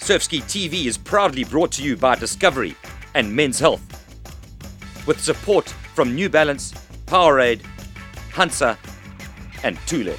Surfski TV is proudly brought to you by Discovery and Men's Health, with support from New Balance, Powerade, Hansa and Thule.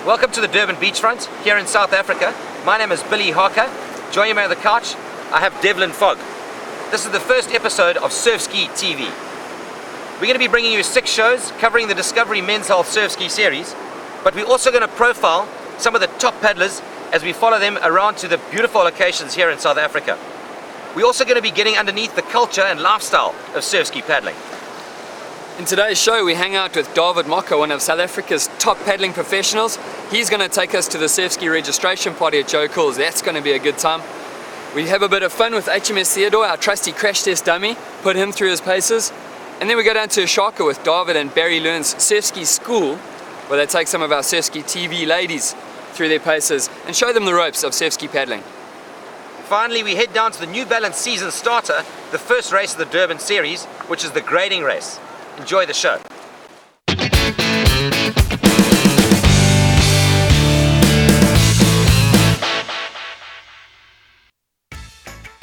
Welcome to the Durban beachfront here in South Africa. My name is Billy Harker. Joining me on the couch, I have Devlin Fogg. This is the first episode of Surfski TV. We're going to be bringing you 6 shows covering the Discovery Men's Health Surfski series, but we're also going to profile some of the top paddlers as we follow them around to the beautiful locations here in South Africa. We're also going to be getting underneath the culture and lifestyle of surfski paddling. In today's show, we hang out with David Mocker, one of South Africa's top paddling professionals. He's going to take us to the Surfski registration party at Joe Cool's. That's going to be a good time. We have a bit of fun with HMS Theodore, our trusty crash test dummy, put him through his paces. And then we go down to Shaka with David and Barry Learn's Surfski School, where they take some of our Surfski TV ladies through their paces and show them the ropes of surfski paddling. Finally, we head down to the New Balance season starter, the first race of the Durban series, which is the grading race. Enjoy the show.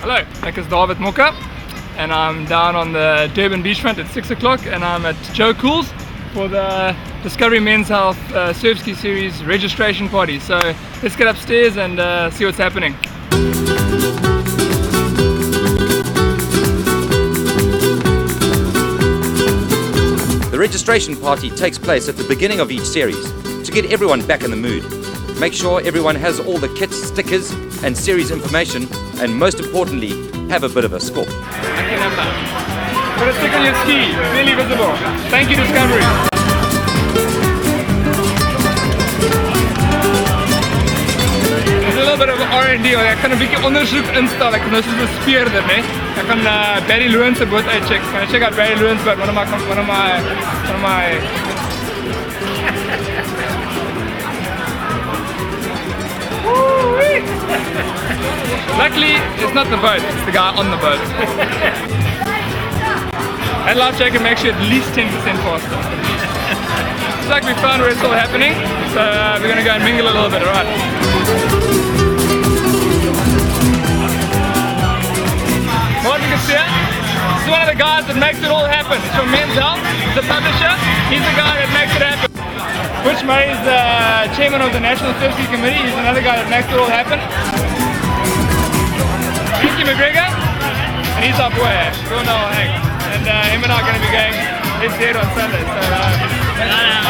Hello, my name is David Mocker and I'm down on the Durban beachfront at 6 o'clock and I'm at Joe Cool's for the Discovery Men's Health Surfski Series registration party. So let's get upstairs and see what's happening. The registration party takes place at the beginning of each series to get everyone back in the mood. Make sure everyone has all the kits, stickers and series information, and most importantly, have a bit of a score. Lucky number. Put a stick on your ski, clearly visible. Thank you, Discovery. There's a little bit of R&D, ek kan 'n bietjie ondersoek instel. Ek kan nou soos 'n speurder, né? Ek kan Barry Learn se boot uitcheck. Can I check out Barry Learn's boat? One of my Luckily, it's not the boat, it's the guy on the boat. And life jacket makes you at least 10% faster. It's like we found where it's all happening, so we're going to go and mingle a little bit, alright? Martin Garcia, this is one of the guys that makes it all happen. He's from Men's Health, he's the publisher, he's the guy that makes it happen. Butch Murray is the chairman of the National Surfski Committee, he's another guy that makes it all happen. Ricky McGregor, and he's our boy, Ronald Hank. And him and I are going to be going head on Sunday. So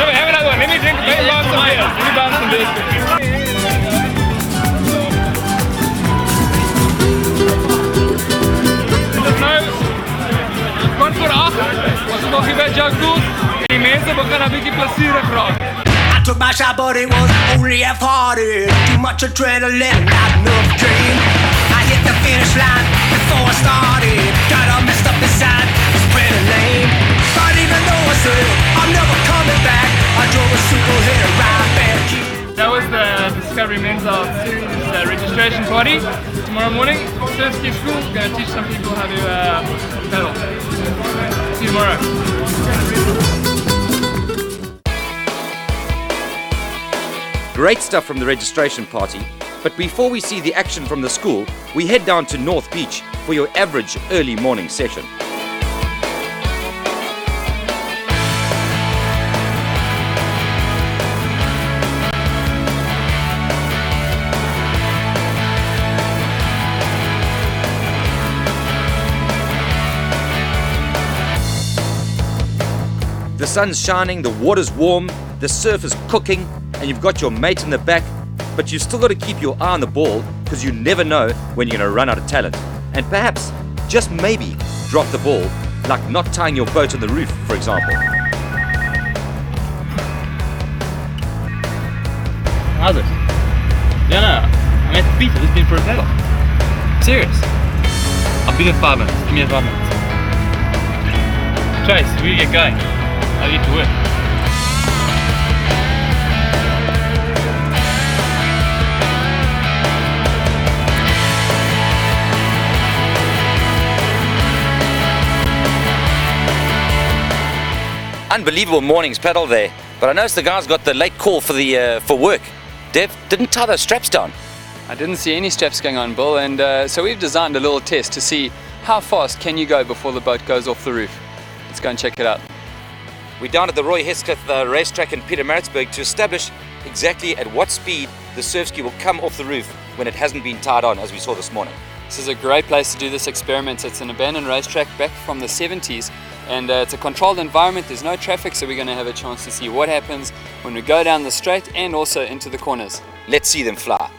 have another one. Let me drink, let me bounce some beers. Let me bounce some beers. Kort voor 8 was het nog hier bij Joe Cool's. Die mensen beginnen een beetje plezierig raken. I took my shot, but it was only half-hearted. Too much adrenaline, not enough dream. I hit the finish line before I started. Got all messed up inside, it was pretty lame. But even though I said I'm never coming back, I drove a super hit right back. That was the Discovery Men's Health Series registration party. Tomorrow morning, Surfski School is going to teach some people how to paddle. See you tomorrow. Great stuff from the registration party, but before we see the action from the school, we head down to North Beach for your average early morning session. The sun's shining, the water's warm, the surf is cooking, and you've got your mate in the back, but you've still got to keep your eye on the ball because you never know when you're going to run out of talent. And perhaps, just maybe, drop the ball, like not tying your boat on the roof, for example. How's it? feet. I've just been for a paddle. Serious. I'll be there in 5 minutes. Give me 5 minutes. Trace, we get going. I'll get to work. Unbelievable morning's paddle there, but I noticed the guys got the late call for work. Dev didn't tie those straps down. I didn't see any straps going on, Bill, and so we've designed a little test to see how fast can you go before the boat goes off the roof. Let's go and check it out. We're down at the Roy Hesketh racetrack in Pietermaritzburg to establish exactly at what speed the Surfski will come off the roof when it hasn't been tied on, as we saw this morning. This is a great place to do this experiment. It's an abandoned racetrack back from the 70s, and it's a controlled environment. There's no traffic, so we're going to have a chance to see what happens when we go down the straight and also into the corners. Let's see them fly.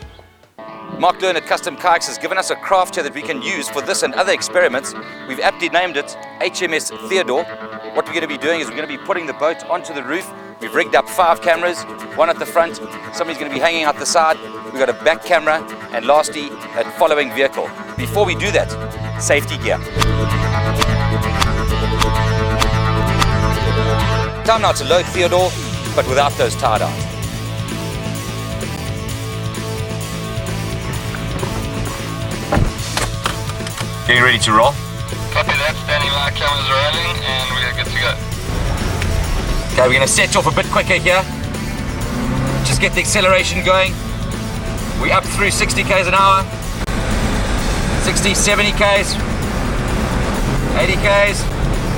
Mark Learn at Custom Kayaks has given us a craft here that we can use for this and other experiments. We've aptly named it HMS Theodore. What we're going to be doing is we're going to be putting the boat onto the roof. We've rigged up 5 cameras, 1 at the front, somebody's going to be hanging out the side, we've got a back camera, and lastly, a following vehicle. Before we do that, safety gear. Time now to load Theodore, but without those tie-downs. Getting ready to roll. Copy that, standing by, cameras rolling, and we are good to go. Okay, we're going to set off a bit quicker here. Just get the acceleration going. We're up through 60 k's an hour. 60, 70 k's. 80 k's.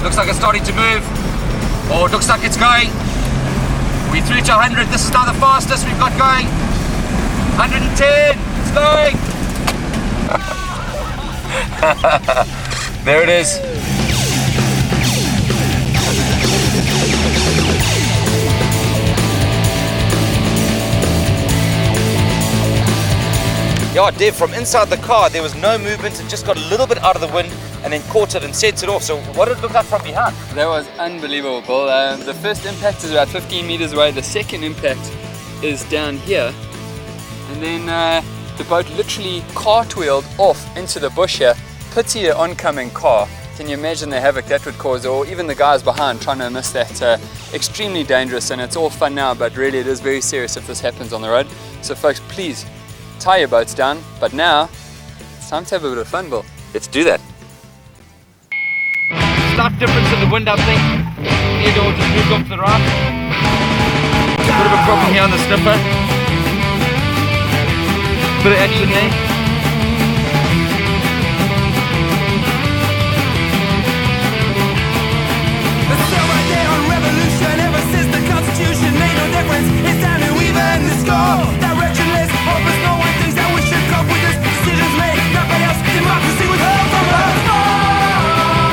Looks like it's starting to move. Oh, it looks like it's going. We're through to 100. This is now the fastest we've got going. 110. It's going. There it is. Yeah, Dev, from inside the car there was no movement. It just got a little bit out of the wind and then caught it and sent it off. So what did it look like from behind? That was unbelievable, Bill. The first impact is about 15 meters away. The second impact is down here, and then the boat literally cartwheeled off into the bush here. Pity an oncoming car. Can you imagine the havoc that would cause, or even the guys behind trying to miss that? Extremely dangerous, and it's all fun now, but really it is very serious if this happens on the road. So folks, please tie your boats down, but now it's time to have a bit of fun, Bill. Let's do that. Slight difference in the wind, I think. Theodore just moved off to the right. Bit of a problem here on the snipper. Bit of action there. It's time to even the score. Directionless, hopeless, no one thinks that we should cope with this. Decisions made, nothing else. Democracy with hell from us.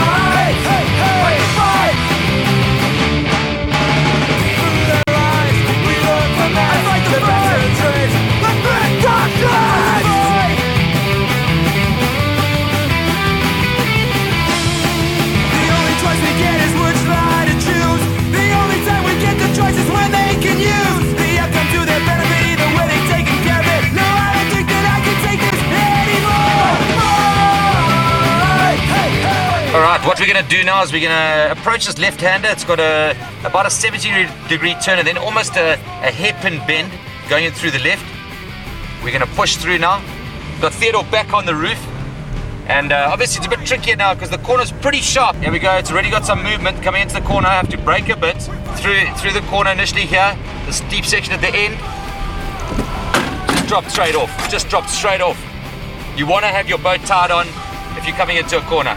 Fight! Hey, hey, fight! Through their eyes, we learn from that. I fight the fight! The big darkness! The only choice we get is which line to choose. The only time we get the choice is when they can use the outcome to their benefit, either way they taking care of it. No, I don't think that I can take this anymore. Hey, hey. Alright, what we're going to do now is we're going to approach this left-hander. It's got about a 70-degree turn and then almost a hairpin bend going in through the left. We're going to push through now. Got Theodore back on the roof. And obviously it's a bit trickier now because the corner's pretty sharp. Here we go, it's already got some movement coming into the corner. I have to brake a bit through the corner initially here. This deep section at the end. Just dropped straight off, just dropped straight off. You want to have your boat tied on if you're coming into a corner.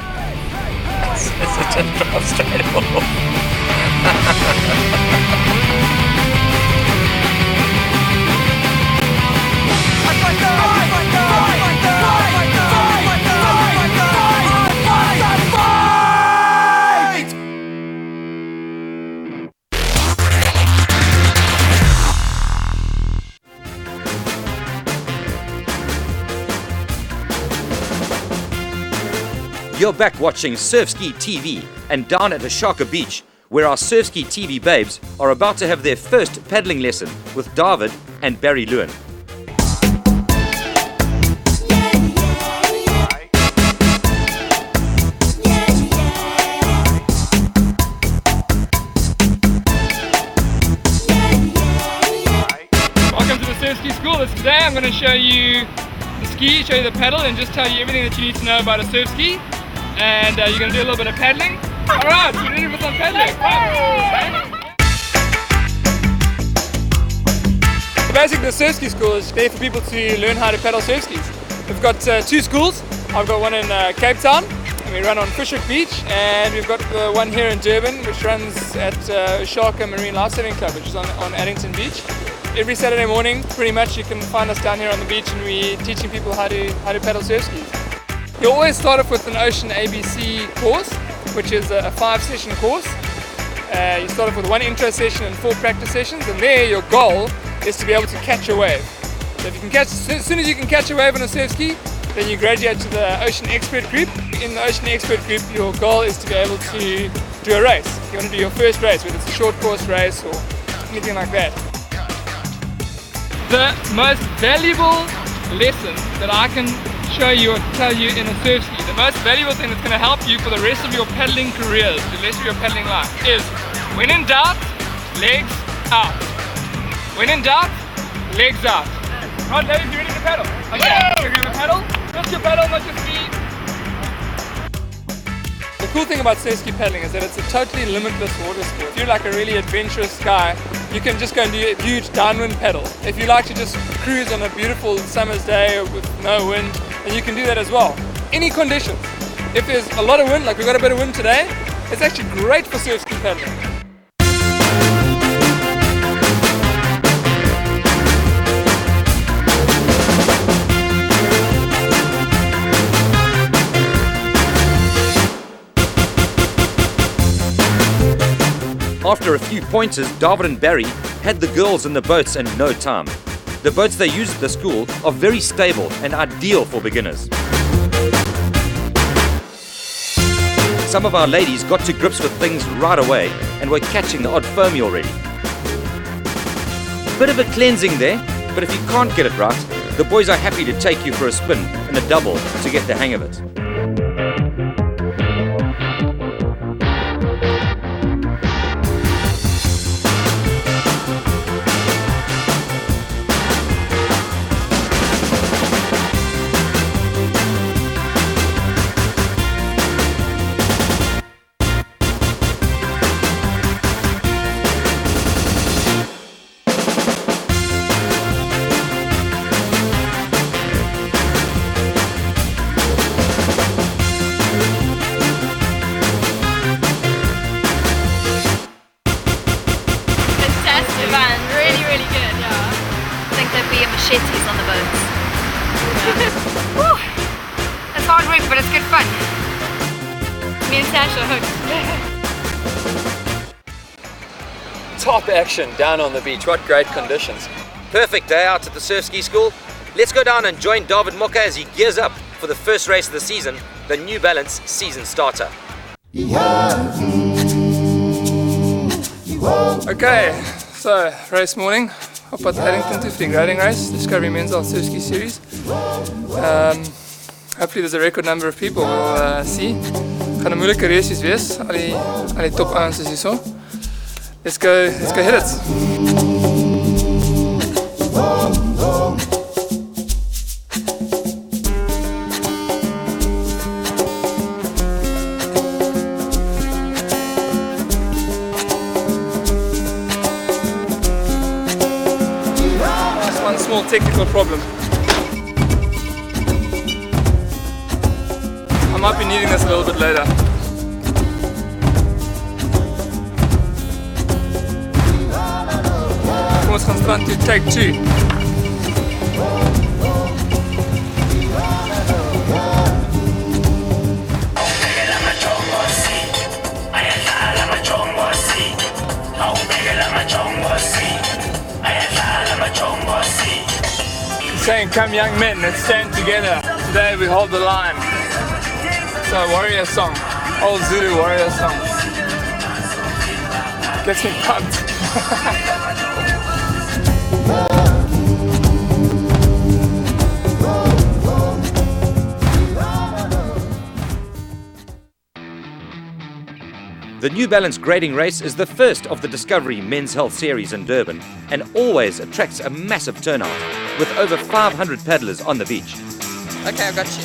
It's just dropped straight off. You're back watching Surfski TV and down at Ashaka Beach, where our Surfski TV babes are about to have their first paddling lesson with David and Barry Lewin. going to show you the ski, show you the pedal, and just tell you everything that you need to know about a surf ski. And you're going to do a little bit of paddling. Alright, we're ready for some paddling. Basically, the Surfski school is there for people to learn how to paddle surf skis. We've got 2 schools. I've got one in Cape Town, and we run on Fisher Beach, and we've got one here in Durban, which runs at Ushaka Marine Lifesaving Club, which is on Addington Beach. Every Saturday morning, pretty much, you can find us down here on the beach, and we're teaching people how to paddle surf skis. You always start off with an Ocean ABC course, which is a 5-session course. You start off with 1 intro session and 4 practice sessions, and there your goal is to be able to catch a wave. So if you can catch, as soon as you can catch a wave on a surf ski, then you graduate to the Ocean Expert Group. In the Ocean Expert Group, your goal is to be able to do a race. You want to do your first race, whether it's a short course race or anything like that. The most valuable lesson that I can show you or tell you in a surf ski, the most valuable thing that's going to help you for the rest of your paddling careers, the rest of your paddling life, is when in doubt, legs out. When in doubt, legs out. Right, ladies, you ready to paddle? Okay, you're going to paddle. Just your paddle, not your speed. The cool thing about surf ski paddling is that it's a totally limitless water sport. If you're like a really adventurous guy, you can just go and do a huge downwind paddle. If you like to just cruise on a beautiful summer's day with no wind, then you can do that as well. Any conditions. If there's a lot of wind, like we've got a bit of wind today, it's actually great for surf ski paddling. After a few pointers, David and Barry had the girls in the boats in no time. The boats they use at the school are very stable and ideal for beginners. Some of our ladies got to grips with things right away and were catching the odd foamy already. Bit of a cleansing there, but if you can't get it right, the boys are happy to take you for a spin in a double to get the hang of it. Machetes on the boats. Woo! It's hard work, but it's good fun. Me and Sasha hooked. Top action down on the beach. What great conditions. Perfect day out at the Surfski school. Let's go down and join David Moka as he gears up for the first race of the season, the New Balance season starter. Okay, so race morning. Op pad Addington toe vir die grading race, Discovery Men's Health Surfski Series. Hopefully there's a record number of people, we'll see. Gaan 'n moeilike races wees, al die top ouens is hierso. Let's go hit it. Small technical problem. I might be needing this a little bit later. Kom ons gaan strand toe, take 2. Saying, come young men, let's stand together. Today we hold the line. It's a warrior song, old Zulu warrior song. Gets me pumped. The New Balance grading race is the first of the Discovery Men's Health Series in Durban and always attracts a massive turnout. with over 500 paddlers on the beach. Okay, I got you.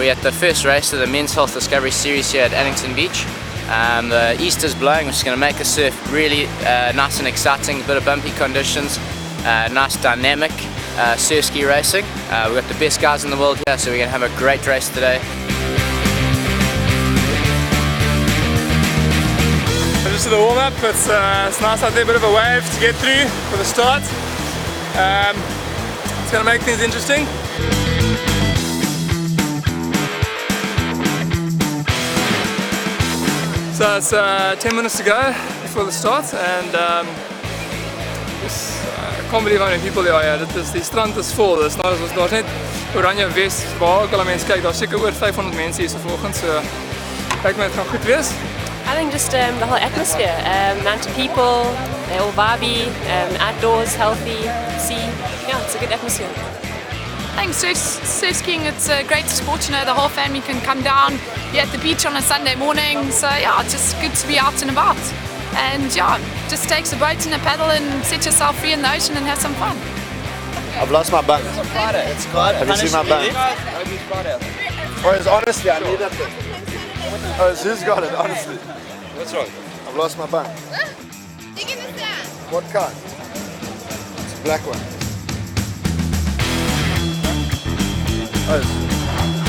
We're at the first race of the Men's Health Discovery Series here at Allington Beach. The east is blowing, which is going to make the surf really nice and exciting, a bit of bumpy conditions, nice dynamic surfski racing. We've got the best guys in the world here, so we're going to have a great race today. Just to the warm-up, it's nice out there, a bit of a wave to get through for the start. It's going to make things interesting. So it's 10 minutes to go before the start, and I can't believe how many people there are. Die strand is vol, dis nou as ons daar net oranje Wes waar ook al mense kyk, daar's seker oor 500 mense hier vanoggend, so kyk my dit gaan goed wees. I think just the whole atmosphere, amount of people, they're all vibey, outdoors, healthy, sea, yeah, it's a good atmosphere. I think surf skiing, it's a great sport, you know, the whole family can come down, you're at the beach on a Sunday morning, so yeah, it's just good to be out and about. And yeah, just takes a boat and a paddle and set yourself free in the ocean and have some fun. I've lost my bun. It's Friday. It's Friday. Have you seen my bun? Oh, it's honestly, I need that thing. Oh, who's got it, honestly? What's wrong? I've lost my bun. What kind? It's a black one.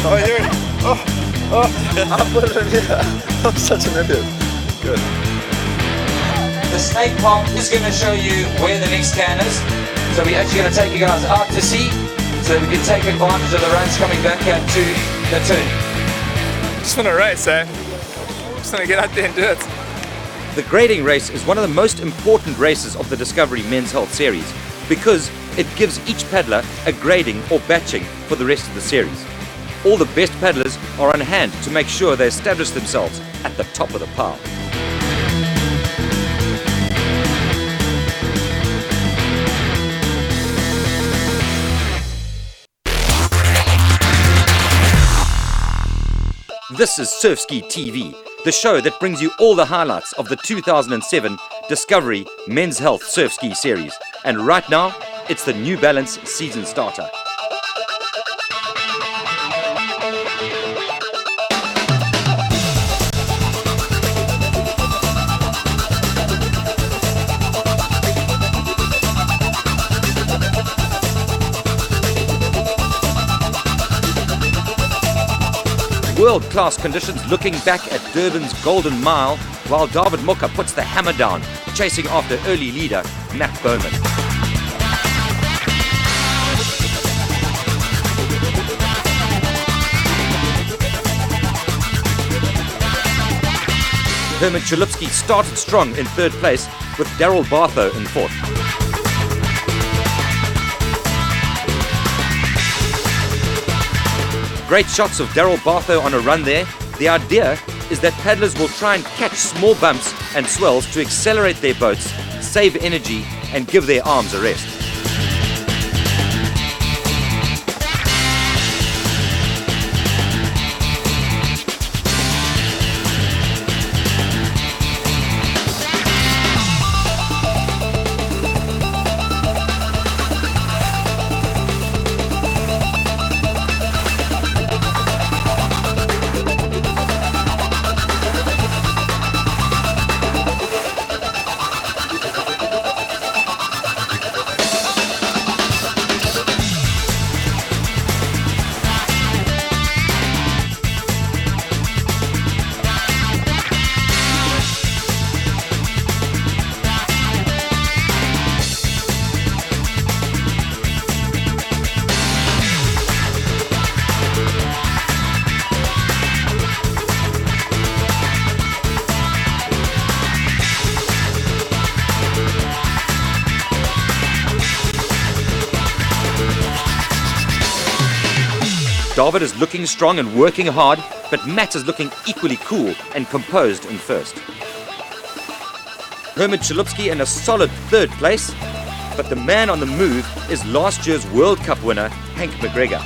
Oh, here it is. Oh, I put it in here. I'm such an idiot. Good. The snake pop is going to show you where the next can is. So we're actually going to take you guys out to sea so we can take advantage of the runs coming back here to the turn. Just want to race, eh? Just want to get out there and do it. The grading race is one of the most important races of the Discovery Men's Health Series because it gives each paddler a grading or batching for the rest of the series. All the best paddlers are on hand to make sure they establish themselves at the top of the pile. This is Surfski TV, the show that brings you all the highlights of the 2007 Discovery Men's Health Surfski Series. And right now, it's the New Balance season starter. World-class conditions looking back at Durban's Golden Mile, while David Moka puts the hammer down, chasing after early leader Matt Bowman. Herman Chalupsky started strong in third place with Daryl Bartho in fourth. Great shots of Daryl Bartho on a run there. The idea is that paddlers will try and catch small bumps and swells to accelerate their boats, save energy and give their arms a rest. David is looking strong and working hard, but Matt is looking equally cool and composed in first. Herman Chalupsky in a solid 3rd place, but the man on the move is last year's World Cup winner, Hank McGregor.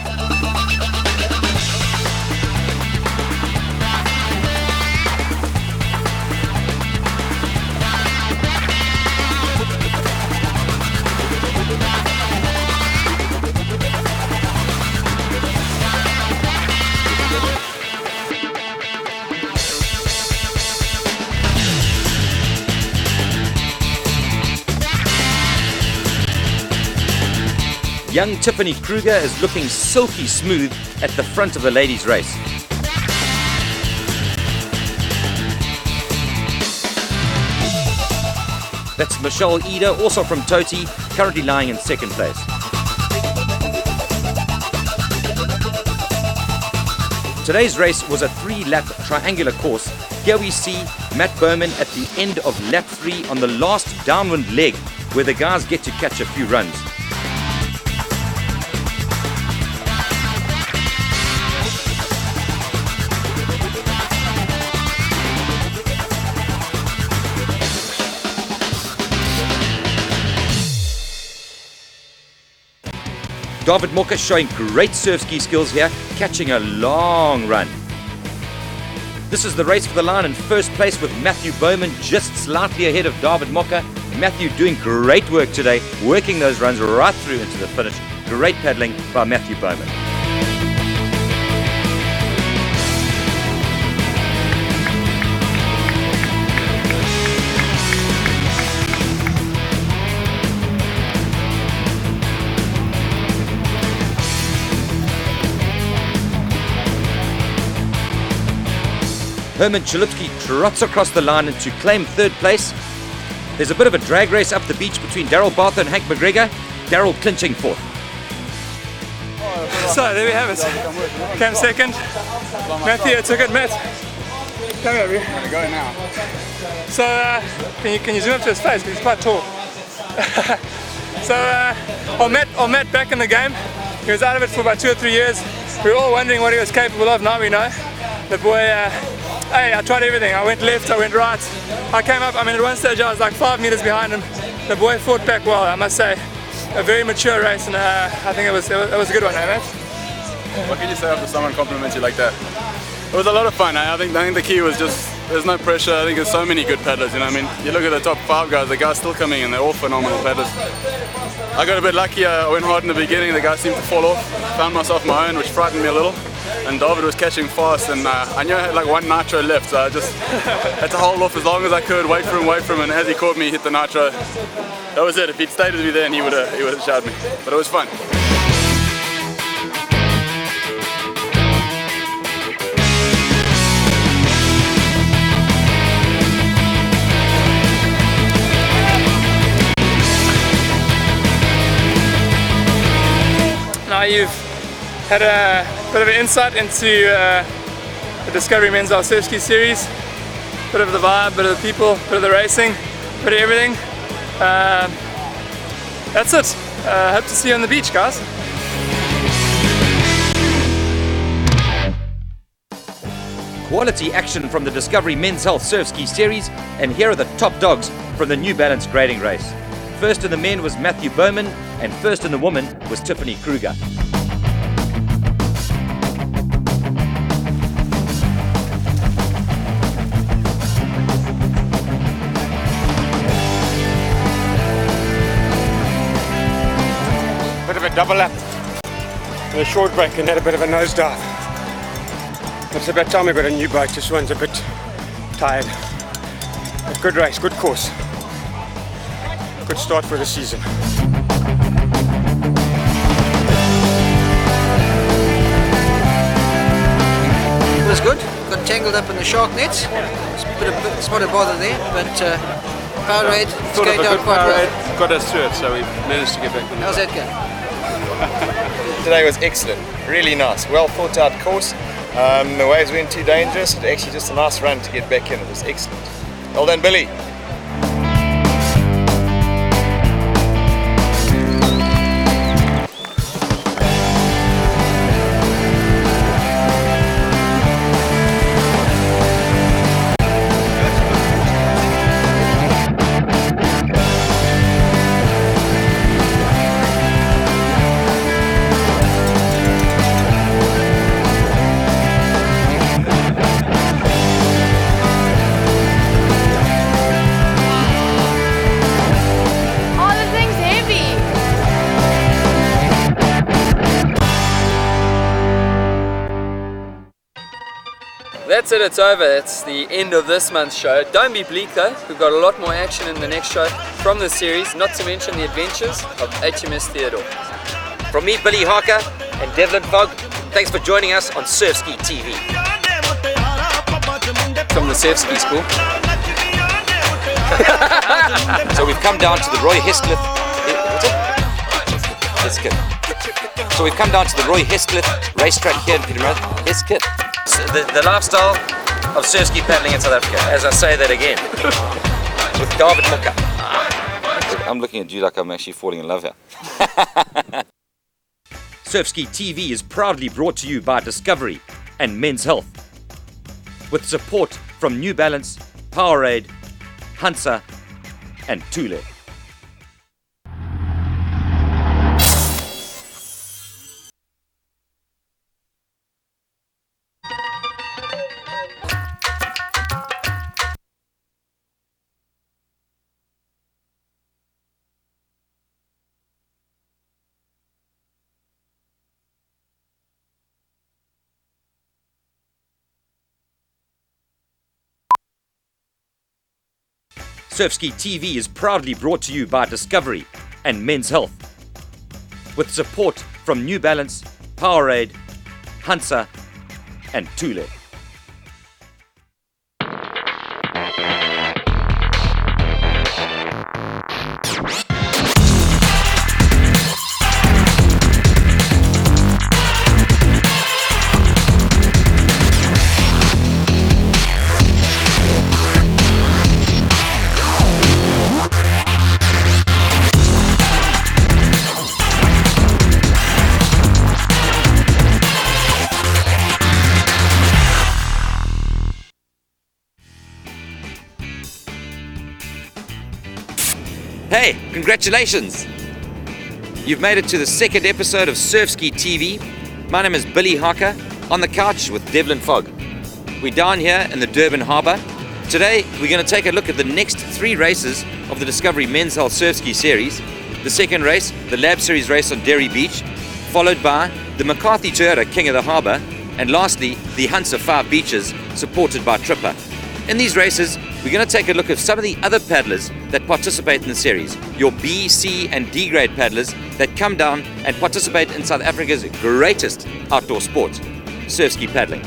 Young Tiffany Kruger is looking silky smooth at the front of the ladies' race. That's Michelle Eder, also from Toti, currently lying in 2nd place. Today's race was a 3-lap triangular course. Here we see Matt Bowman at the end of lap 3 on the last downwind leg, where the guys get to catch a few runs. David Moka showing great surf ski skills here, catching a long run. This is the race for the line in 1st place with Matthew Bowman just slightly ahead of David Moka. Matthew doing great work today, working those runs right through into the finish. Great paddling by Matthew Bowman. Herman Chalupsky trots across the line to claim 3rd place. There's a bit of a drag race up the beach between Daryl Bartha and Hank McGregor. Daryl clinching 4th. So there we have it. Came 2nd. Matthew took it. Matt, come here. I'm gonna go now. So can you zoom up to his face because he's quite tall. So Matt back in the game. He was out of it for about 2 or 3 years. We were all wondering what he was capable of. Now we know. The boy, hey, I tried everything. I went left, I went right. I came up, at one stage I was like 5 meters behind him. The boy fought back well, I must say. A very mature race, and I think it was a good one, eh, Matt? What can you say after someone compliments you like that? It was a lot of fun. I think the key was just, there's no pressure. I think there's so many good paddlers, you know. You look at the top 5 guys, the guys still coming in, they're all phenomenal paddlers. I got a bit lucky, I went hard in the beginning, the guys seemed to fall off. Found myself my own, which frightened me a little. And David was catching fast, and I knew I had like 1 nitro left, so I just had to hold off as long as I could, wait for him, and as he caught me, hit the nitro. That was it. If he'd stayed with me then, he would have shouted me. But it was fun. Now you've had a bit of an insight into the Discovery Men's Surfski series. Bit of the vibe, bit of the people, bit of the racing, bit of everything. That's it. Hope to see you on the beach, guys. Quality action from the Discovery Men's Health Surfski series, and here are the top dogs from the New Balance grading race. First in the men was Matthew Bowman, and first in the women was Tiffany Kruger. Bit of a double lap and a short break and had a bit of a nosedive. It's about time we got a new bike, this one's a bit tired. But good race, good course. Good start for the season. It was good, got tangled up in the shark nets. It's a bit of spot of bother there, but Powerade is going down quite well. Got us through it, so we managed to get back on the How's that going? Today was excellent, really nice, well thought out course. The waves weren't too dangerous, it was actually just a nice run to get back in, it was excellent. Well done, Billy. it, it's over. It's the end of this month's show. Don't be bleak though, we've got a lot more action in the next show from this series, not to mention the adventures of HMS Theodore. From me, Billy Harker, and Devlin Fogg, thanks for joining us on Surfski TV. From the Surfski School. So we've come down to the Roy Hescliffe. What's it? Heskett. So we've come down to the Roy Hescliffe racetrack here in Peterborough. Heskett. The lifestyle of Surfski paddling in South Africa, as I say that again, with David Mucker. I'm looking at you like I'm actually falling in love here. Surfski TV is proudly brought to you by Discovery and Men's Health, with support from New Balance, Powerade, Hansa and Thule. Surfski TV is proudly brought to you by Discovery and Men's Health, with support from New Balance, Powerade, Hansa and Thule. Hey, congratulations! You've made it to the second episode of Surfski TV. My name is Billy Harker, on the couch with Devlin Fogg. We're down here in the Durban Harbour. Today, we're going to take a look at the next 3 races of the Discovery Men's Health Surfski Series. The second race, the Lab Series race on Derry Beach, followed by the McCarthy Toyota King of the Harbour, and lastly, the Hansa 5 Beaches, supported by Tripper. In these races, we're going to take a look at some of the other paddlers that participate in the series. Your B, C and D grade paddlers that come down and participate in South Africa's greatest outdoor sport, Surfski paddling.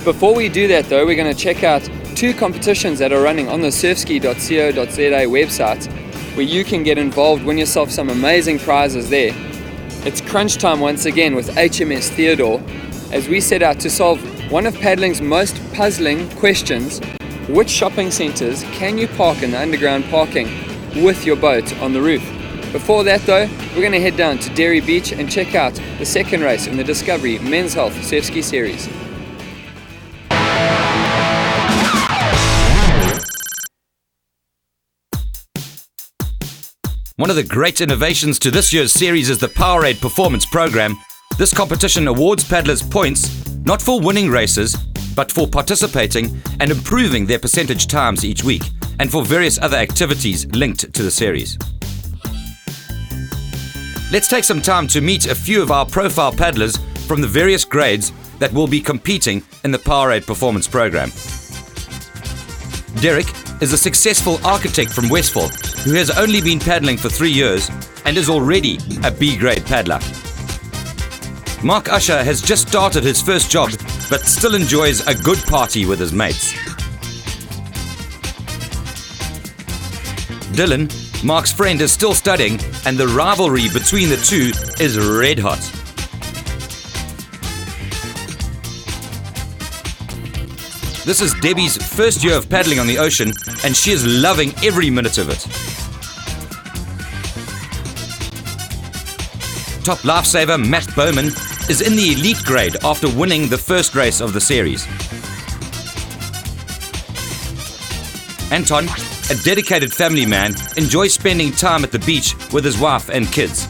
Before we do that though, we're going to check out 2 competitions that are running on the surfski.co.za website, where you can get involved, win yourself some amazing prizes there. It's crunch time once again with HMS Theodore, as we set out to solve one of paddling's most puzzling questions: which shopping centres can you park in the underground parking with your boat on the roof? Before that though, we're going to head down to Derry Beach and check out the second race in the Discovery Men's Health Surfski Series. One of the great innovations to this year's series is the Powerade Performance Program. This competition awards paddlers points, not for winning races, but for participating and improving their percentage times each week, and for various other activities linked to the series. Let's take some time to meet a few of our profile paddlers from the various grades that will be competing in the Powerade Performance Program. Derek is a successful architect from Westphal who has only been paddling for 3 years and is already a B-grade paddler. Mark Usher has just started his first job, but still enjoys a good party with his mates. Dylan, Mark's friend, is still studying, and the rivalry between the two is red hot. This is Debbie's first year of paddling on the ocean, and she is loving every minute of it. Top lifesaver Matt Bowman is in the elite grade after winning the first race of the series. Anton, a dedicated family man, enjoys spending time at the beach with his wife and kids.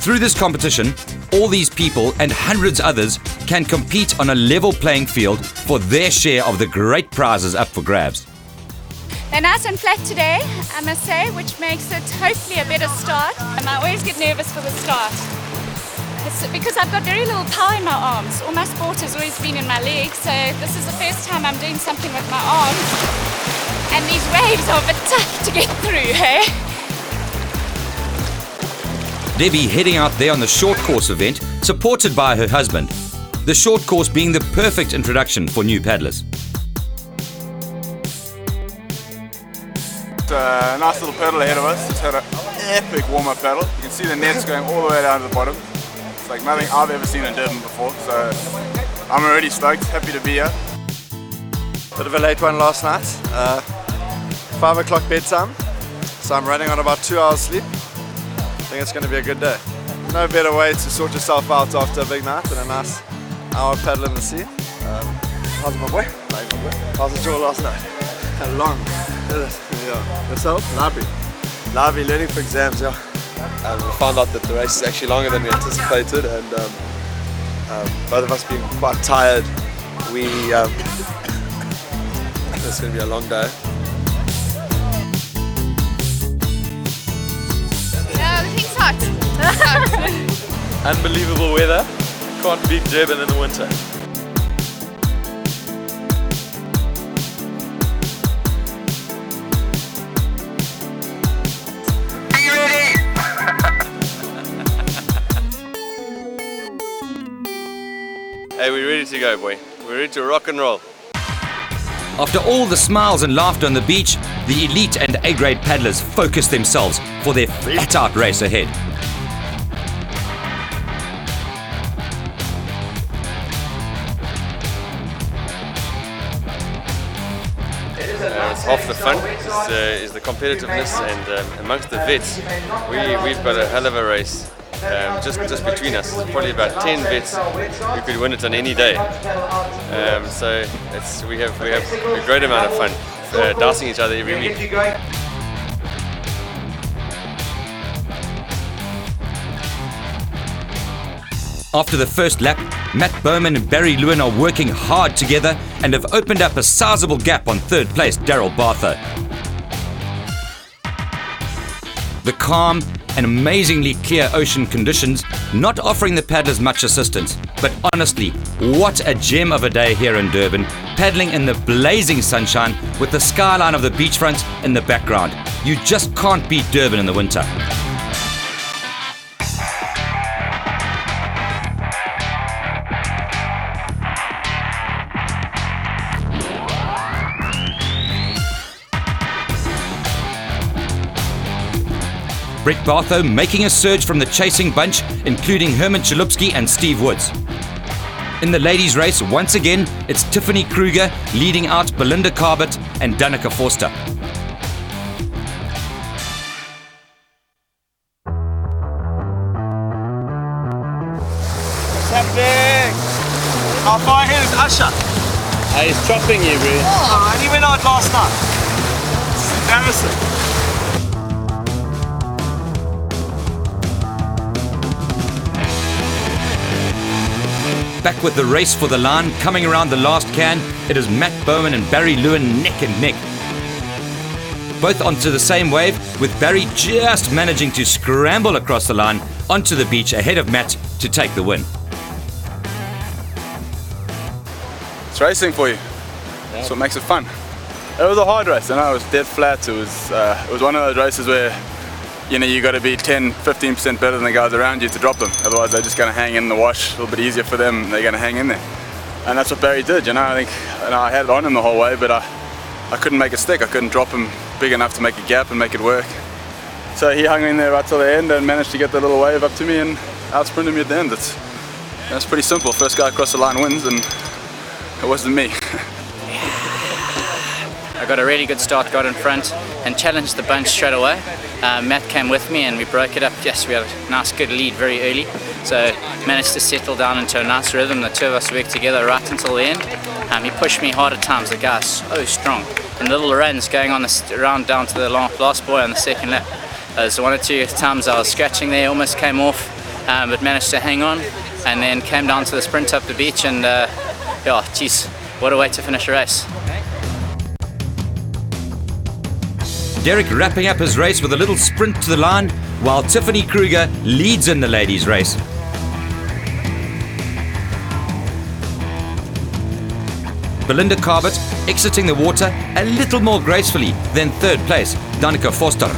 Through this competition, all these people and hundreds others can compete on a level playing field for their share of the great prizes up for grabs. They're nice and flat today, I must say, which makes it hopefully a better start. I always get nervous for the start. It's because I've got very little power in my arms. All my sport has always been in my legs, so this is the first time I'm doing something with my arms. And these waves are a bit tough to get through, hey? Debbie heading out there on the short course event, supported by her husband. The short course being the perfect introduction for new paddlers. A nice little paddle ahead of us. Just had an epic warm-up paddle. You can see the nets going all the way down to the bottom. It's like nothing I've ever seen in Durban before, so I'm already stoked, happy to be here. Bit of a late one last night. 5 o'clock bedtime, so I'm running on about 2 hours sleep. I think it's going to be a good day. No better way to sort yourself out after a big night than a nice hour paddle in the sea. How's my boy? How's the jaw last night? Long. Yeah. Yourself? Lively, learning for exams, yeah. We found out that the race is actually longer than we anticipated, and both of us being quite tired. It's going to be a long day. Yeah, the thing's hot. Unbelievable weather. Can't beat Durban in the winter. Hey, we're ready to go, boy. We're ready to rock and roll. After all the smiles and laughter on the beach, the elite and A-grade paddlers focus themselves for their flat-out race ahead. It's half the fun, is the competitiveness, and amongst the vets, we've got a hell of a race. Just between us, it's probably about 10 vets who could win it on any day. So we have a great amount of fun, dicing each other every week. After the first lap, Matt Bowman and Barry Lewin are working hard together and have opened up a sizable gap on third place Daryl Bartha. The calm and amazingly clear ocean conditions not offering the paddlers much assistance. But honestly, what a gem of a day here in Durban, paddling in the blazing sunshine with the skyline of the beachfront in the background. You just can't beat Durban in the winter. Brett Bartho making a surge from the chasing bunch, including Herman Chalupsky and Steve Woods. In the ladies' race, once again, it's Tiffany Kruger leading out Belinda Carbett and Danica Forster. What's happening? How far ahead is Usher? He's chopping you, bro. Oh, and he went out last night. It's embarrassing. Back with the race for the line, coming around the last can, it is Matt Bowman and Barry Lewin neck and neck. Both onto the same wave, with Barry just managing to scramble across the line onto the beach ahead of Matt to take the win. It's racing for you. That's what makes it fun. It was a hard race, and it was dead flat. It was one of those races where you got to be 10-15% better than the guys around you to drop them. Otherwise, they're just going to hang in the wash. A little bit easier for them. They're going to hang in there, and that's what Barry did. I think I had it on him the whole way, but I couldn't make it stick. I couldn't drop him big enough to make a gap and make it work. So he hung in there right till the end and managed to get the little wave up to me and out-sprinted me at the end. That's pretty simple. First guy across the line wins, and it wasn't me. I got a really good start, got in front and challenged the bunch straight away. Matt came with me and we broke it up. Yes, we had a nice good lead very early, so managed to settle down into a nice rhythm. The two of us worked together right until the end. He pushed me hard at times. The guy's so strong. And the little runs going on the round down to the last buoy on the second lap. There's one or two times I was scratching there, almost came off, but managed to hang on, and then came down to the sprint up the beach, and yeah, geez, what a way to finish a race. Derek wrapping up his race with a little sprint to the line, while Tiffany Kruger leads in the ladies' race. Belinda Carbot, exiting the water a little more gracefully than third place, Danica Foster.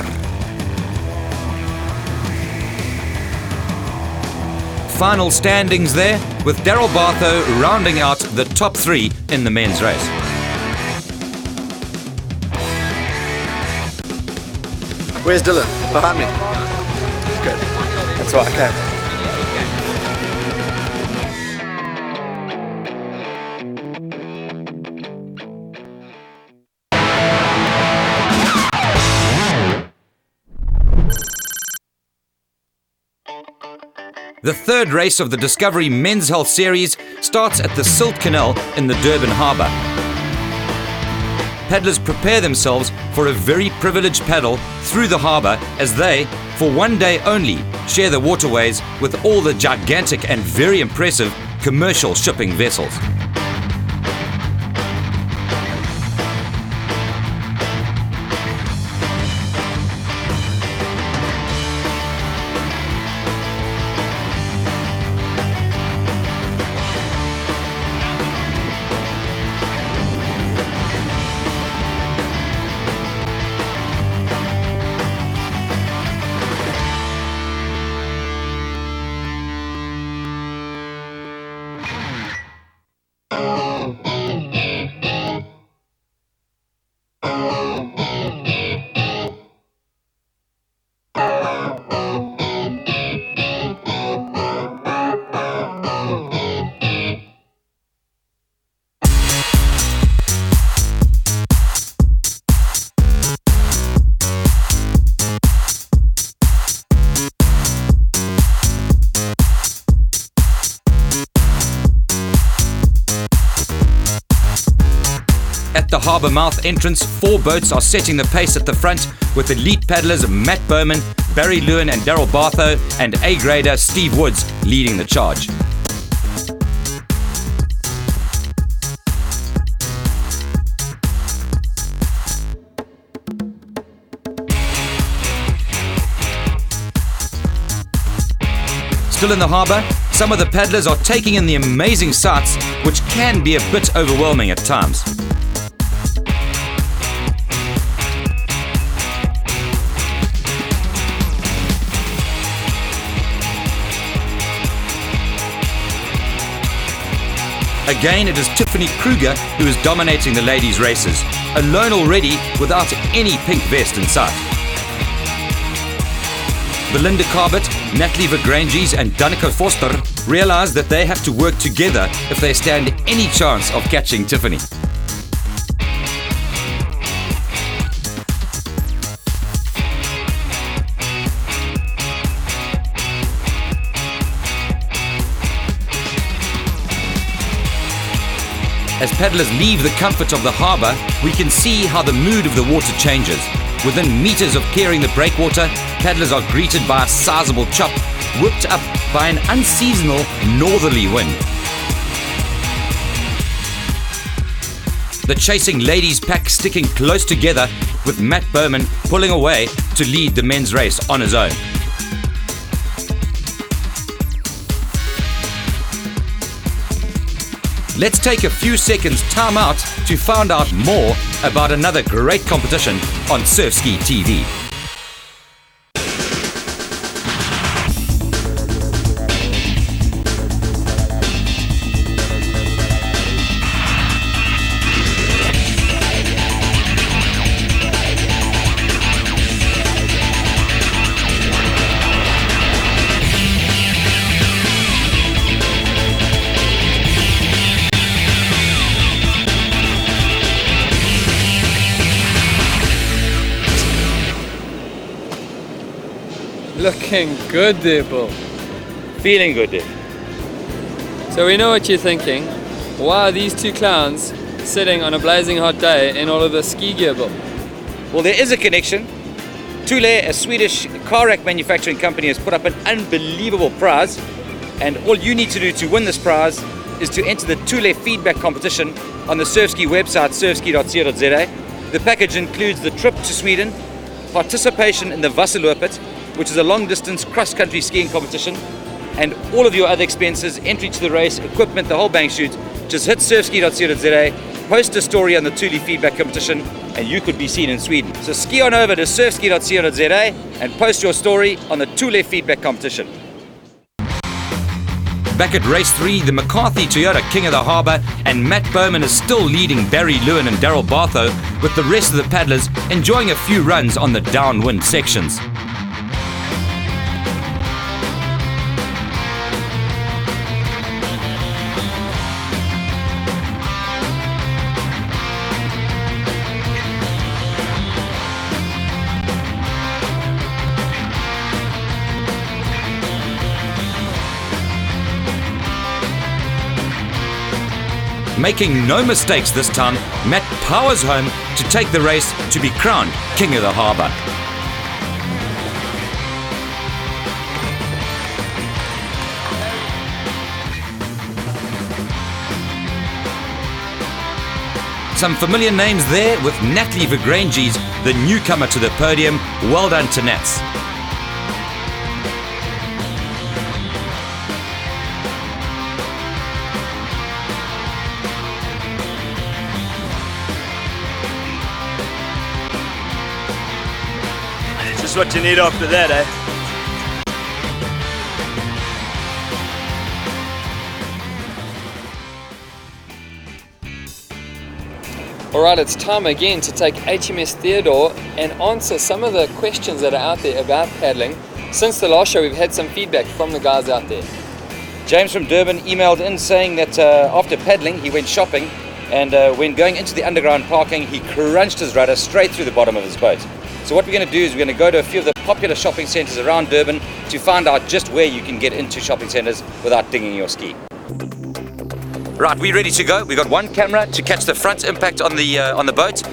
Final standings there, with Daryl Bartho rounding out the top 3 in the men's race. Where's Dylan? Behind me. Good. That's why I came. The third race of the Discovery Men's Health Series starts at the Silt Canal in the Durban Harbour. Paddlers prepare themselves for a very privileged paddle through the harbour as they, for one day only, share the waterways with all the gigantic and very impressive commercial shipping vessels. At the harbour mouth entrance, 4 boats are setting the pace at the front, with elite paddlers Matt Bowman, Barry Lewin and Daryl Bartho and A-grader Steve Woods leading the charge. Still in the harbour, some of the paddlers are taking in the amazing sights, which can be a bit overwhelming at times. Again, it is Tiffany Kruger who is dominating the ladies' races, alone already without any pink vest in sight. Belinda Carbot, Natalie Vergranges and Danica Foster realise that they have to work together if they stand any chance of catching Tiffany. As paddlers leave the comfort of the harbour, we can see how the mood of the water changes. Within metres of clearing the breakwater, paddlers are greeted by a sizable chop, whipped up by an unseasonal northerly wind. The chasing ladies pack sticking close together, with Matt Bowman pulling away to lead the men's race on his own. Let's take a few seconds time out to find out more about another great competition on Surfski TV. Looking good there, Bill. Feeling good there. So we know what you're thinking. Why are these two clowns sitting on a blazing hot day in all of this ski gear, Bill? Well, there is a connection. Thule, a Swedish car rack manufacturing company, has put up an unbelievable prize, and all you need to do to win this prize is to enter the Thule feedback competition on the Surfski website, surfski.co.za. The package includes the trip to Sweden, participation in the Vasaloppet, which is a long-distance cross-country skiing competition, and all of your other expenses, entry to the race, equipment, the whole bang shoot. Just hit surfski.co.za, post a story on the Thule feedback competition, and you could be seen in Sweden. So ski on over to surfski.co.za and post your story on the Thule feedback competition. Back at race 3, the McCarthy Toyota King of the Harbour, and Matt Bowman is still leading Barry Lewin and Daryl Bartho, with the rest of the paddlers enjoying a few runs on the downwind sections. Making no mistakes this time, Matt powers home to take the race to be crowned King of the Harbour. Some familiar names there, with Natalie Vigranges, the newcomer to the podium. Well done to Nats. Just what you need after that, eh? Alright, it's time again to take HMS Theodore and answer some of the questions that are out there about paddling. Since the last show, we've had some feedback from the guys out there. James from Durban emailed in saying that after paddling he went shopping, and when going into the underground parking he crunched his rudder straight through the bottom of his boat. So what we're going to do is we're going to go to a few of the popular shopping centres around Durban to find out just where you can get into shopping centres without dinging your ski. Right, we're ready to go. We've got one camera to catch the front impact on the boat,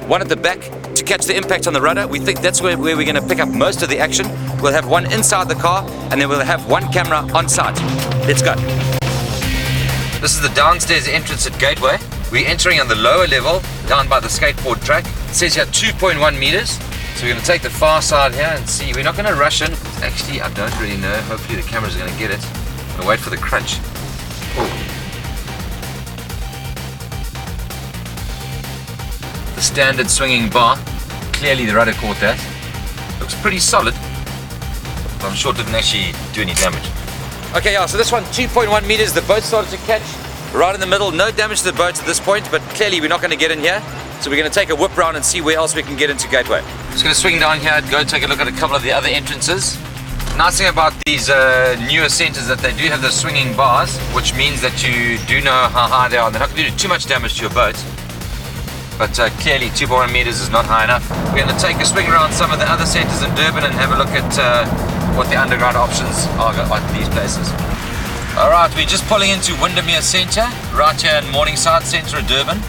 one at the back to catch the impact on the rudder. We think that's where we're going to pick up most of the action. We'll have one inside the car, and then we'll have one camera on site. Let's go. This is the downstairs entrance at Gateway. We're entering on the lower level, down by the skateboard track. It says here 2.1 meters. So we're going to take the far side here and see. We're not going to rush in. Actually, I don't really know. Hopefully the camera's going to get it. I'm going to wait for the crunch. Ooh. The standard swinging bar. Clearly the rudder caught that. Looks pretty solid. But I'm sure it didn't actually do any damage. Okay, yeah, so this one, 2.1 meters. The boat started to catch right in the middle. No damage to the boat at this point, but clearly we're not going to get in here. So we're going to take a whip round and see where else we can get into Gateway. Just going to swing down here and go take a look at a couple of the other entrances. Nice thing about these newer centres that they do have the swinging bars, which means that you do know how high they are. They're not going to do too much damage to your boat. But clearly 2.1 meters is not high enough. We're going to take a swing around some of the other centres in Durban and have a look at what the underground options are at these places. Alright, we're just pulling into Windermere Centre, right here in Morningside Centre of Durban.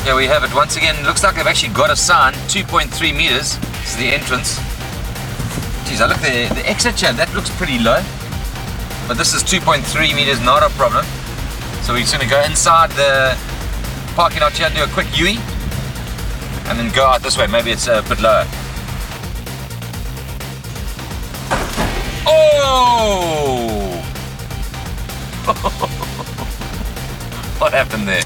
Here we have it once again. Looks like they've actually got a sign, 2.3 meters. This is the entrance. Geez, I look the exit here, that looks pretty low. But this is 2.3 meters, not a problem. So we're just going to go inside the parking lot here, do a quick U-ey, and then go out this way. Maybe it's a bit lower. Oh! What happened there?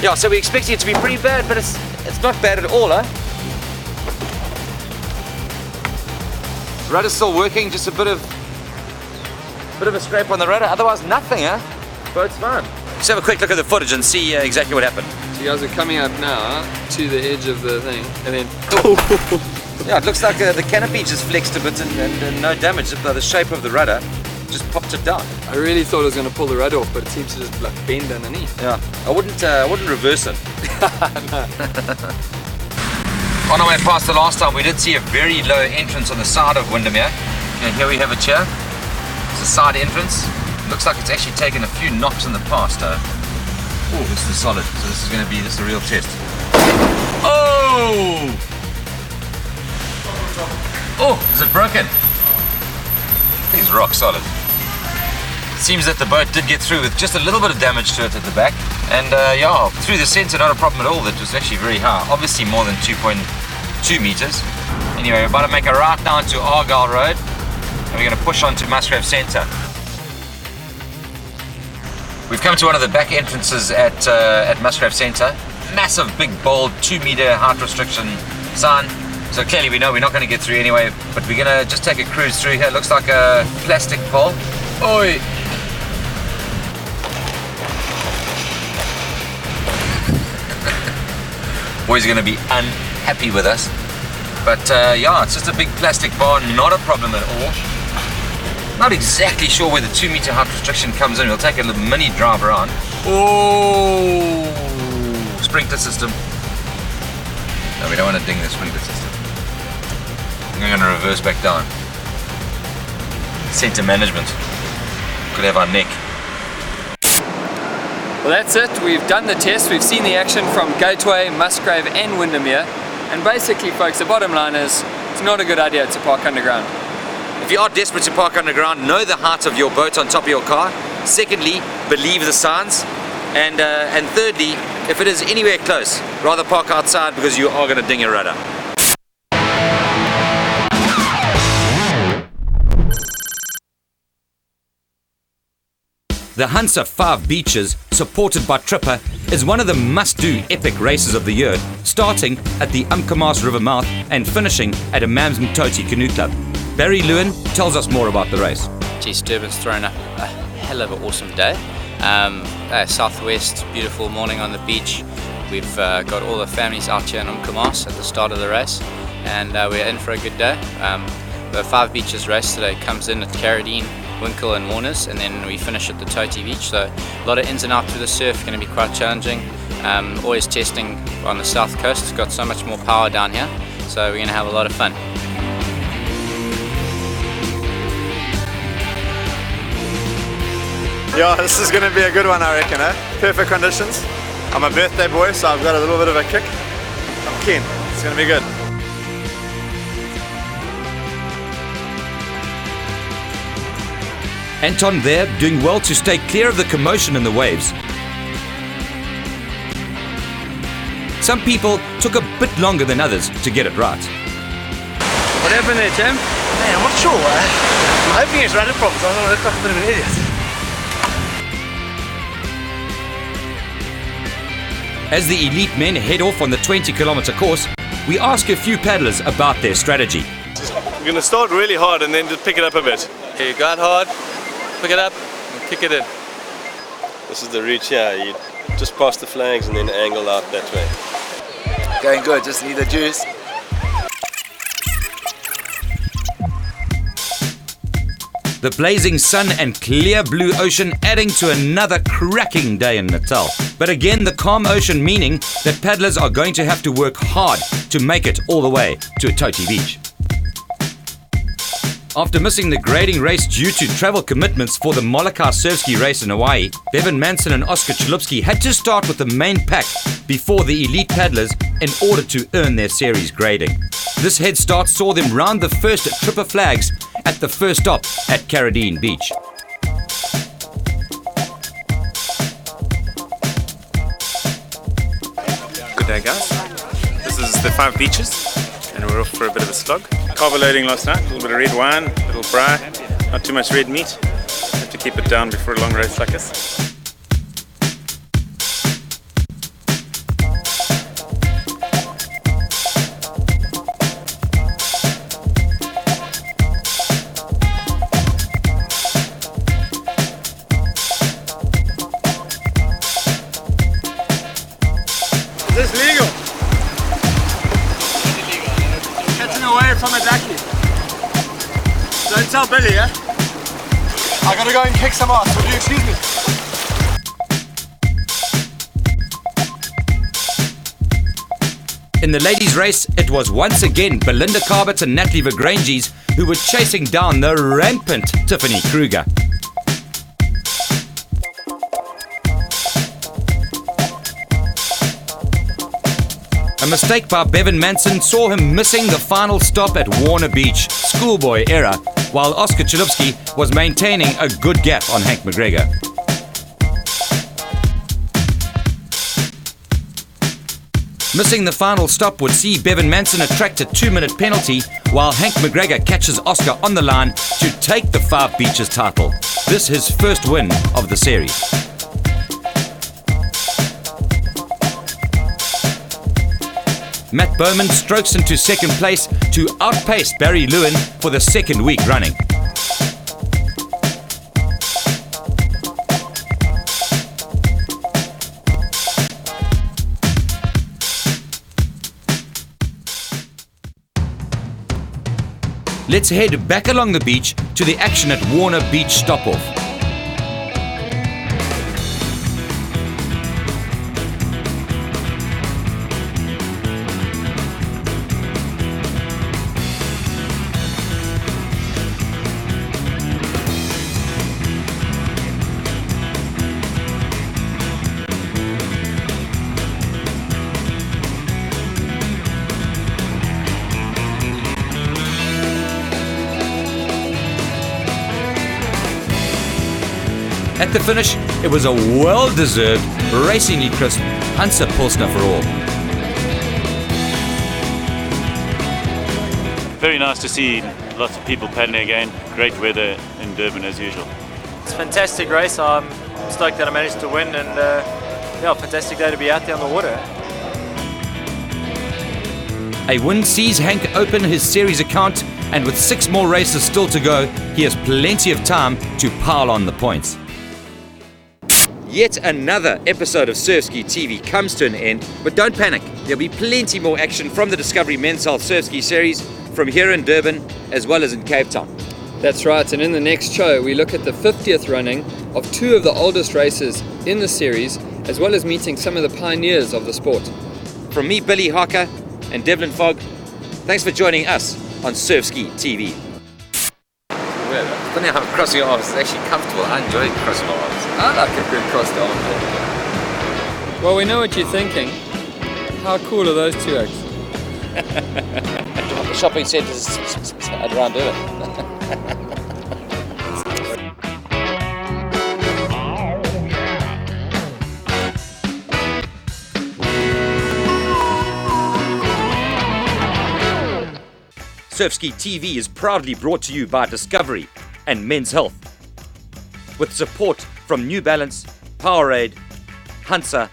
Yeah, so we're expecting it to be pretty bad, but it's not bad at all, huh? Rudder's still working, just a bit of a scrape on the rudder. Otherwise, nothing, huh? Boat's fine. Let's have a quick look at the footage and see exactly what happened. So you guys are coming up now to the edge of the thing, and then yeah, it looks like the canopy just flexed a bit and no damage. The shape of the rudder just popped it down. I really thought I was going to pull the rudder off, but it seems to just like bend underneath. Yeah, I wouldn't reverse it. No. On our way past the last time, we did see a very low entrance on the side of Windermere, and here we have it here. It's a side entrance. Looks like it's actually taken a few knocks in the past. Oh, this is solid. So this is going to be a real test. Oh! Oh, is it broken? I think it's rock solid. It seems that the boat did get through with just a little bit of damage to it at the back. And yeah, through the centre, not a problem at all. That was actually very high. Obviously more than 2.2 meters. Anyway, we're about to make a right down to Argyle Road. And we're going to push on to Musgrave Centre. We've come to one of the back entrances at Musgrave Centre. Massive, big, bold, 2-meter height restriction sign. So clearly we know we're not going to get through anyway, but we're going to just take a cruise through here. Looks like a plastic pole. Oi! Boys are going to be unhappy with us. But yeah, it's just a big plastic bar, not a problem at all. Not exactly sure where the 2-meter height restriction comes in. We'll take a little mini drive around. Oh! Sprinkler system. No, we don't want to ding the sprinkler system. I'm going to reverse back down. Centre management. Could have our neck. Well, that's it. We've done the test. We've seen the action from Gateway, Musgrave and Windermere. And basically, folks, the bottom line is it's not a good idea to park underground. If you are desperate to park underground, know the height of your boat on top of your car. Secondly, believe the signs. And thirdly, if it is anywhere close, rather park outside because you are going to ding your rudder. The Hansa 5 Beaches, supported by Tripper, is one of the must-do epic races of the year, starting at the Umkomaas River mouth and finishing at a Mamsmtoti Canoe Club. Barry Lewin tells us more about the race. Geez, Durban's thrown up a hell of an awesome day. Southwest, beautiful morning on the beach. We've got all the families out here in Umkomaas at the start of the race, and we're in for a good day. The 5 Beaches race today comes in at Carradine, Winkle and Warners, and then we finish at the Toti Beach. So a lot of ins and outs through the surf, going to be quite challenging. Always testing on the south coast. It's got so much more power down here, so we're going to have a lot of fun. Yeah, this is going to be a good one, I reckon, eh? Perfect conditions. I'm a birthday boy, so I've got a little bit of a kick. I'm keen. It's going to be good. Anton there doing well to stay clear of the commotion in the waves. Some people took a bit longer than others to get it right. What happened there, Tim? Man, I'm not sure. I'm hoping it's rudder problems. I'm going to look like a bit of an idiot. As the elite men head off on the 20-kilometer course, we ask a few paddlers about their strategy. We're going to start really hard and then just pick it up a bit. Okay, you go out hard, pick it up, and kick it in. This is the route here. You just pass the flags and then angle out that way. Going good, just need the juice. The blazing sun and clear blue ocean adding to another cracking day in Natal. But again, the calm ocean meaning that paddlers are going to have to work hard to make it all the way to Toti Beach. After missing the grading race due to travel commitments for the Molokai Surfski race in Hawaii, Bevan Manson and Oscar Chalupski had to start with the main pack before the elite paddlers in order to earn their series grading. This head start saw them round the first Tripper flags at the first stop at Carradine Beach. Good day, guys. This is the 5 Beaches, and we're off for a bit of a slog. Carver loading last night, a little bit of red wine, a little braai, not too much red meat. Have to keep it down before a long race like this. Is this legal? Getting away from it, lucky. Don't tell Billy, eh? I gotta go and kick some ass. Would you excuse me? In the ladies' race, it was once again Belinda Carbett and Natalie Vergranges who were chasing down the rampant Tiffany Kruger. A mistake by Bevan Manson saw him missing the final stop at Warner Beach, schoolboy era, while Oscar Chalupski was maintaining a good gap on Hank McGregor. Missing the final stop would see Bevan Manson attract a 2-minute penalty, while Hank McGregor catches Oscar on the line to take the 5 Beaches title. This his first win of the series. Matt Bowman strokes into second place to outpace Barry Lewin for the second week running. Let's head back along the beach to the action at Warner Beach Stop-Off. At the finish, it was a well-deserved, racingly crisp Hansa Pilsner for all. Very nice to see lots of people paddling again. Great weather in Durban as usual. It's a fantastic race. I'm stoked that I managed to win, and yeah, fantastic day to be out there on the water. A win sees Hank open his series account, and with 6 more races still to go, he has plenty of time to pile on the points. Yet another episode of Surfski TV comes to an end, but don't panic. There'll be plenty more action from the Discovery Men's Health Surfski series from here in Durban as well as in Cape Town. That's right, and in the next show we look at the 50th running of 2 of the oldest races in the series, as well as meeting some of the pioneers of the sport. From me, Billy Harker, and Devlin Fogg, thanks for joining us on Surfski TV. Funny how crossing your arms is actually comfortable. I enjoy crossing my arms. I like a good crossed arm. Well, we know what you're thinking. How cool are those 2 eggs? The shopping centres around Durban. Surfski TV is proudly brought to you by Discovery and Men's Health, with support from New Balance, Powerade, Hansa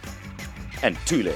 and Thule.